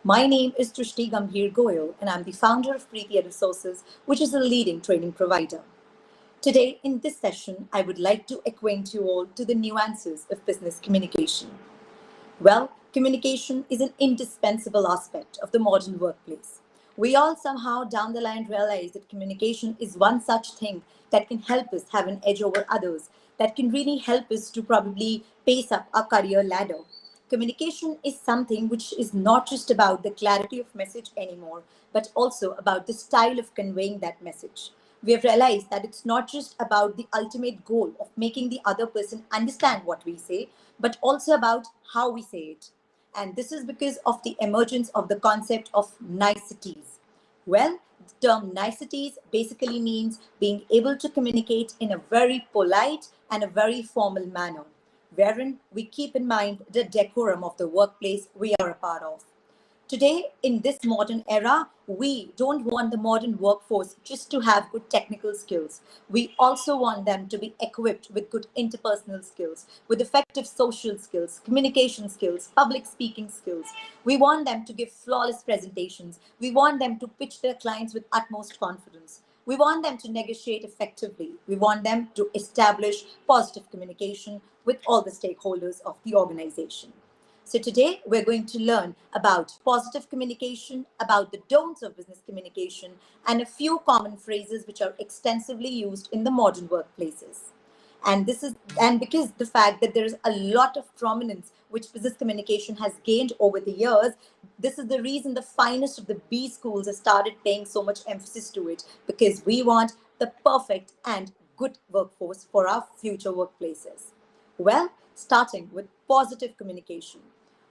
My name is Drisshti Gambhir Goyal, and I'm the founder of Preeti Resources, which is a leading training provider. Today, in this session, I would like to acquaint you all to the nuances of business communication. Well, communication is an indispensable aspect of the modern workplace. We all somehow down the line realize that communication is one such thing that can help us have an edge over others, that can really help us to probably pace up our career ladder. Communication is something which is not just about the clarity of message anymore, but also about the style of conveying that message. We have realized that it's not just about the ultimate goal of making the other person understand what we say, but also about how we say it. And this is because of the emergence of the concept of niceties. Well, the term niceties basically means being able to communicate in a very polite and a very formal manner, wherein we keep in mind the decorum of the workplace we are a part of. Today, in this modern era, we don't want the modern workforce just to have good technical skills. We also want them to be equipped with good interpersonal skills, with effective social skills, communication skills, public speaking skills. We want them to give flawless presentations. We want them to pitch their clients with utmost confidence. We want them to negotiate effectively. We want them to establish positive communication with all the stakeholders of the organization. So today we're going to learn about positive communication, about the don'ts of business communication, and a few common phrases which are extensively used in the modern workplaces. And because the fact that there is a lot of prominence which business communication has gained over the years, this is the reason the finest of the B schools have started paying so much emphasis to it, because we want the perfect and good workforce for our future workplaces. Well, starting with positive communication.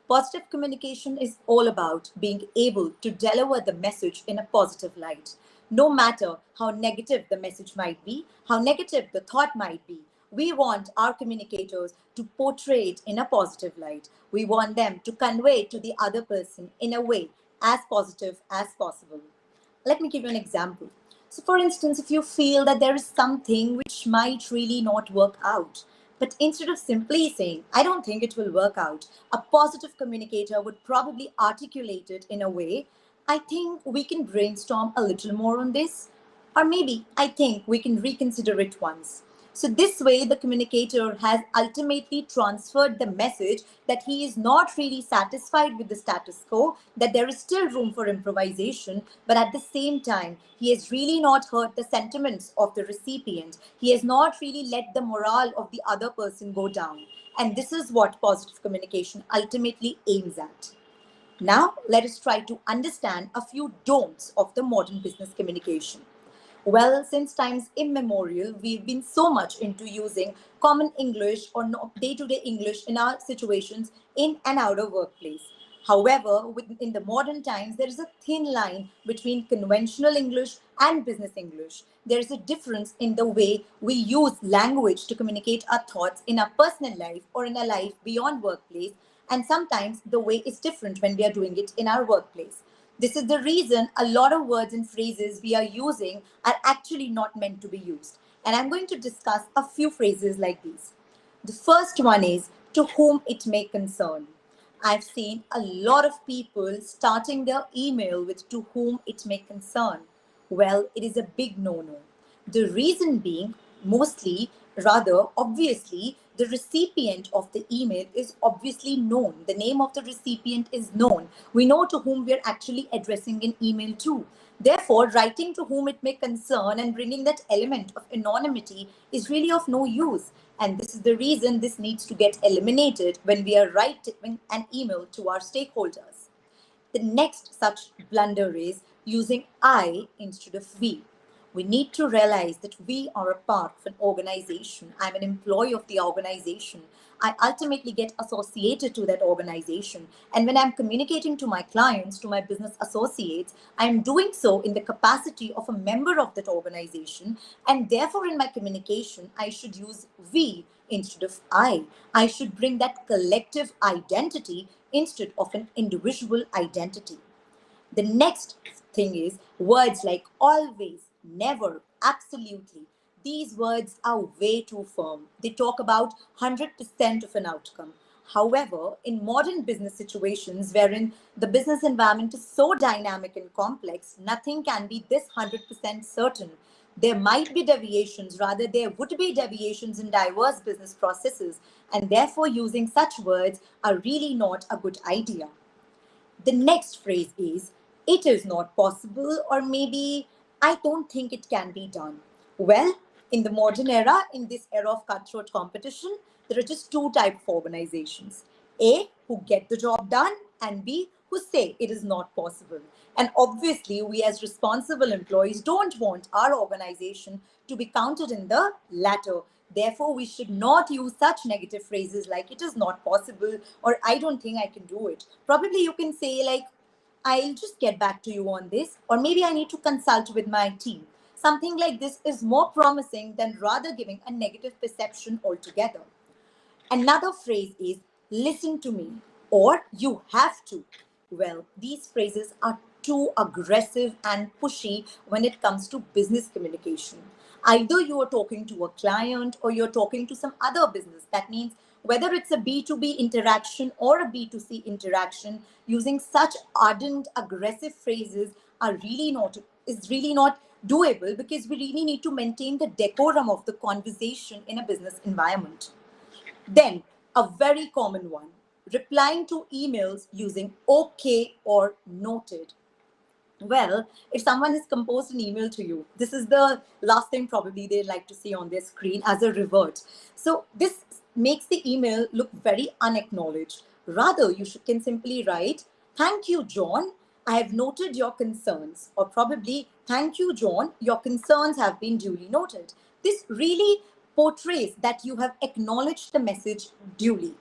Positive communication is all about being able to deliver the message in a positive light. No matter how negative the message might be, how negative the thought might be, we want our communicators to portray it in a positive light. We want them to convey it to the other person in a way as positive as possible. Let me give you an example. So, for instance, if you feel that there is something which might really not work out, but instead of simply saying, I don't think it will work out, a positive communicator would probably articulate it in a way, I think we can brainstorm a little more on this, or maybe I think we can reconsider it once. So this way, the communicator has ultimately transferred the message that he is not really satisfied with the status quo, that there is still room for improvisation, but at the same time, he has really not hurt the sentiments of the recipient. He has not really let the morale of the other person go down. And this is what positive communication ultimately aims at. Now, let us try to understand a few don'ts of the modern business communication. Well, since times immemorial, we've been so much into using common English or day-to-day English in our situations in and out of workplace. However, in the modern times, there is a thin line between conventional English and business English. There is a difference in the way we use language to communicate our thoughts in our personal life or in a life beyond workplace. And sometimes the way is different when we are doing it in our workplace. This is the reason a lot of words and phrases we are using are actually not meant to be used. And I'm going to discuss a few phrases like these. The first one is, to whom it may concern. I've seen a lot of people starting their email with to whom it may concern. Well, it is a big no-no. The reason being, obviously, the recipient of the email is obviously known. The name of the recipient is known. We know to whom we're actually addressing an email to. Therefore, writing to whom it may concern and bringing that element of anonymity is really of no use. And this is the reason this needs to get eliminated when we are writing an email to our stakeholders. The next such blunder is using I instead of we. We need to realize that we are a part of an organization. I'm an employee of the organization. I ultimately get associated to that organization. And when I'm communicating to my clients, to my business associates, I'm doing so in the capacity of a member of that organization. And therefore, in my communication, I should use we instead of I. I should bring that collective identity instead of an individual identity. The next thing is words like always, never, absolutely. These words are way too firm. They talk about 100% of an outcome. However, in modern business situations wherein the business environment is so dynamic and complex, nothing can be this 100% certain. There might be deviations, rather, there would be deviations in diverse business processes, and therefore, using such words are really not a good idea. The next phrase is, it is not possible, or maybe, I don't think it can be done. Well, in the modern era, in this era of cutthroat competition, there are just two types of organizations. A, who get the job done, and B, who say it is not possible. And obviously, we as responsible employees don't want our organization to be counted in the latter. Therefore, we should not use such negative phrases like it is not possible or I don't think I can do it. Probably you can say like, I'll just get back to you on this, or maybe I need to consult with my team. Something like this is more promising than rather giving a negative perception altogether. Another phrase is listen to me or you have to. Well, these phrases are too aggressive and pushy when it comes to business communication. Either you are talking to a client or you're talking to some other business. That means whether it's a B2B interaction or a B2C interaction, using such ardent, aggressive phrases are really not doable, because we really need to maintain the decorum of the conversation in a business environment. Then, a very common one, replying to emails using okay or noted. Well, if someone has composed an email to you, this is the last thing probably they like to see on their screen as a revert. So this makes the email look very unacknowledged. Rather, can simply write, thank you, John. I have noted your concerns. Or probably, thank you, John. Your concerns have been duly noted. This really portrays that you have acknowledged the message duly.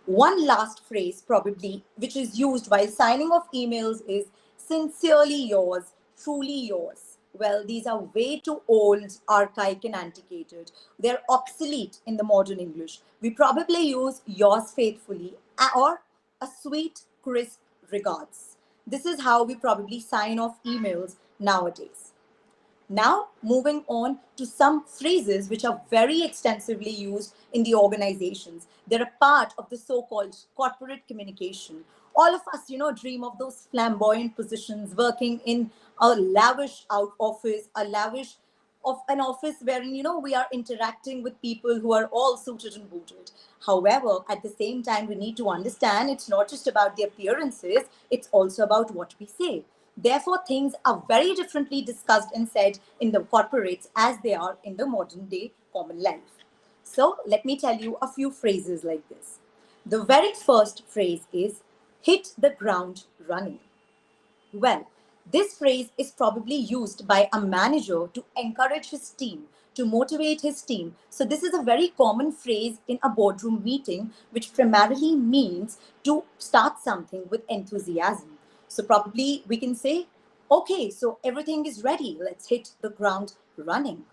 One last phrase, probably, which is used while signing off emails is sincerely yours, truly yours. Well, these are way too old, archaic, and antiquated. They're obsolete in the modern English. We probably use yours faithfully or a sweet, crisp regards. This is how we probably sign off emails nowadays. Now, moving on to some phrases which are very extensively used in the organizations. They're a part of the so-called corporate communication. All of us, dream of those flamboyant positions, working in a lavish out office, a lavish of an office wherein, we are interacting with people who are all suited and booted. However, at the same time, we need to understand it's not just about the appearances, it's also about what we say. Therefore, things are very differently discussed and said in the corporates as they are in the modern day common life. So let me tell you a few phrases like this. The very first phrase is hit the ground running. Well, this phrase is probably used by a manager to encourage his team, to motivate his team. So this is a very common phrase in a boardroom meeting, which primarily means to start something with enthusiasm. So probably we can say, okay, so everything is ready. Let's hit the ground running.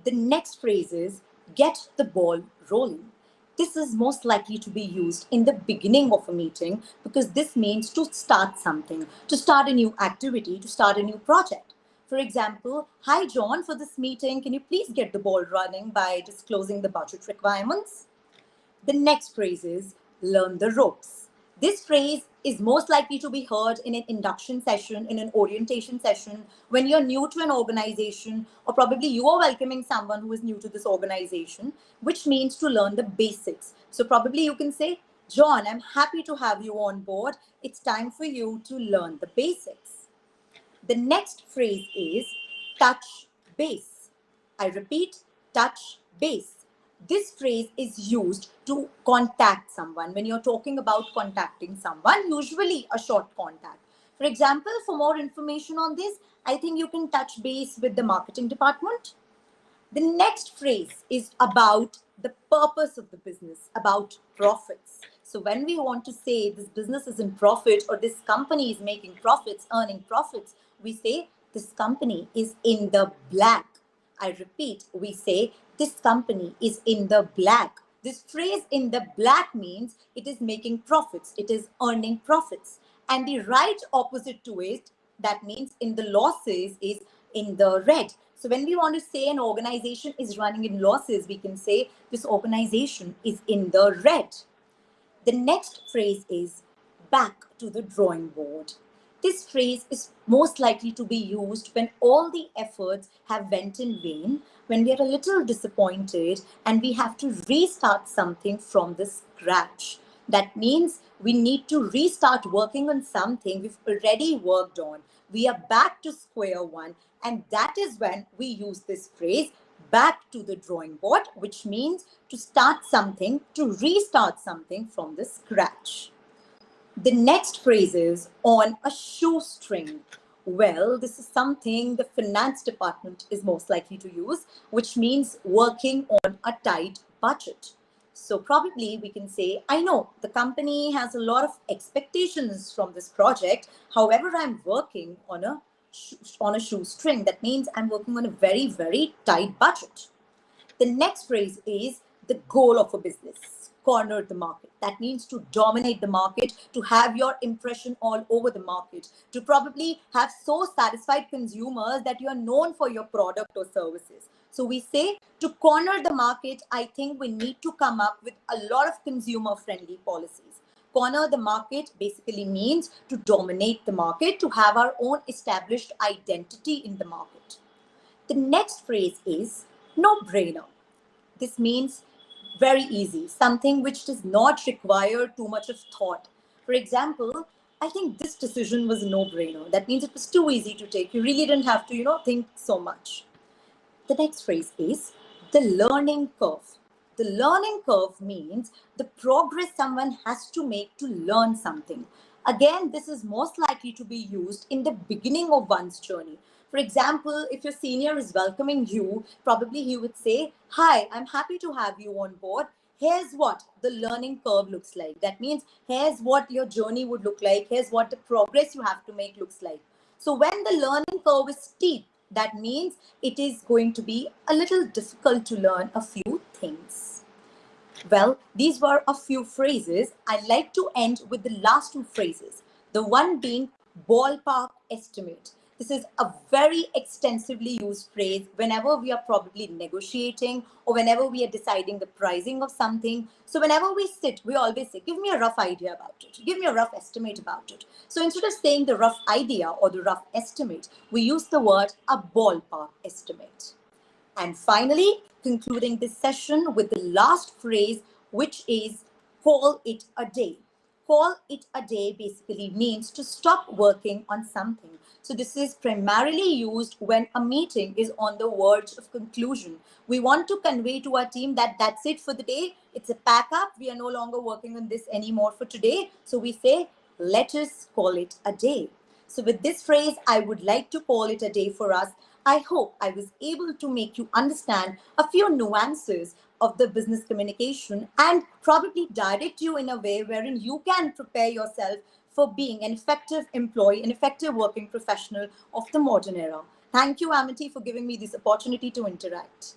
The next phrase is get the ball rolling. This is most likely to be used in the beginning of a meeting because this means to start something, to start a new activity, to start a new project. For example, hi John, for this meeting, can you please get the ball running by disclosing the budget requirements? The next phrase is learn the ropes. This phrase is most likely to be heard in an induction session, in an orientation session, when you're new to an organization, or probably you are welcoming someone who is new to this organization, which means to learn the basics. So probably you can say, John, I'm happy to have you on board. It's time for you to learn the basics. The next phrase is touch base. I repeat, touch base. This phrase is used to contact someone. When you're talking about contacting someone, usually a short contact. For example, for more information on this, I think you can touch base with the marketing department. The next phrase is about the purpose of the business, about profits. So when we want to say this business is in profit or this company is making profits, earning profits, we say this company is in the black. I repeat, we say this company is in the black. This phrase in the black means it is making profits, it is earning profits. And the right opposite to it, that means in the losses, is in the red. So when we want to say an organization is running in losses, we can say this organization is in the red. The next phrase is back to the drawing board. This phrase is most likely to be used when all the efforts have went in vain, when we are a little disappointed and we have to restart something from the scratch. That means we need to restart working on something we've already worked on. We are back to square one, and that is when we use this phrase back to the drawing board, which means to start something, to restart something from the scratch. The next phrase is on a shoestring. Well, this is something the finance department is most likely to use, which means working on a tight budget. So probably we can say, I know the company has a lot of expectations from this project. However, I'm working on a shoestring. That means I'm working on a very, very tight budget. The next phrase is the goal of a business. Corner the market. That means to dominate the market, to have your impression all over the market, to probably have so satisfied consumers that you are known for your product or services. So we say to corner the market, I think we need to come up with a lot of consumer-friendly policies. Corner the market basically means to dominate the market, to have our own established identity in the market. The next phrase is no-brainer. This means very easy, something which does not require too much of thought. For example, I think this decision was a no-brainer. That means it was too easy to take. You really didn't have to, think so much. The next phrase is the learning curve. The learning curve means the progress someone has to make to learn something. Again, this is most likely to be used in the beginning of one's journey. For example, if your senior is welcoming you, probably he would say, hi, I'm happy to have you on board. Here's what the learning curve looks like. That means here's what your journey would look like. Here's what the progress you have to make looks like. So when the learning curve is steep, that means it is going to be a little difficult to learn a few things. Well, these were a few phrases. I'd like to end with the last two phrases. The one being ballpark estimate. This is a very extensively used phrase whenever we are probably negotiating or whenever we are deciding the pricing of something. So whenever we sit, we always say, give me a rough idea about it. Give me a rough estimate about it. So instead of saying the rough idea or the rough estimate, we use the word a ballpark estimate. And finally, concluding this session with the last phrase, which is call it a day. Call it a day basically means to stop working on something. So this is primarily used when a meeting is on the verge of conclusion. We want to convey to our team that that's it for the day. It's a pack up. We are no longer working on this anymore for today. So we say, let us call it a day. So with this phrase, I would like to call it a day for us. I hope I was able to make you understand a few nuances of the business communication and probably direct you in a way wherein you can prepare yourself for being an effective employee, an effective working professional of the modern era. Thank you, Amity, for giving me this opportunity to interact.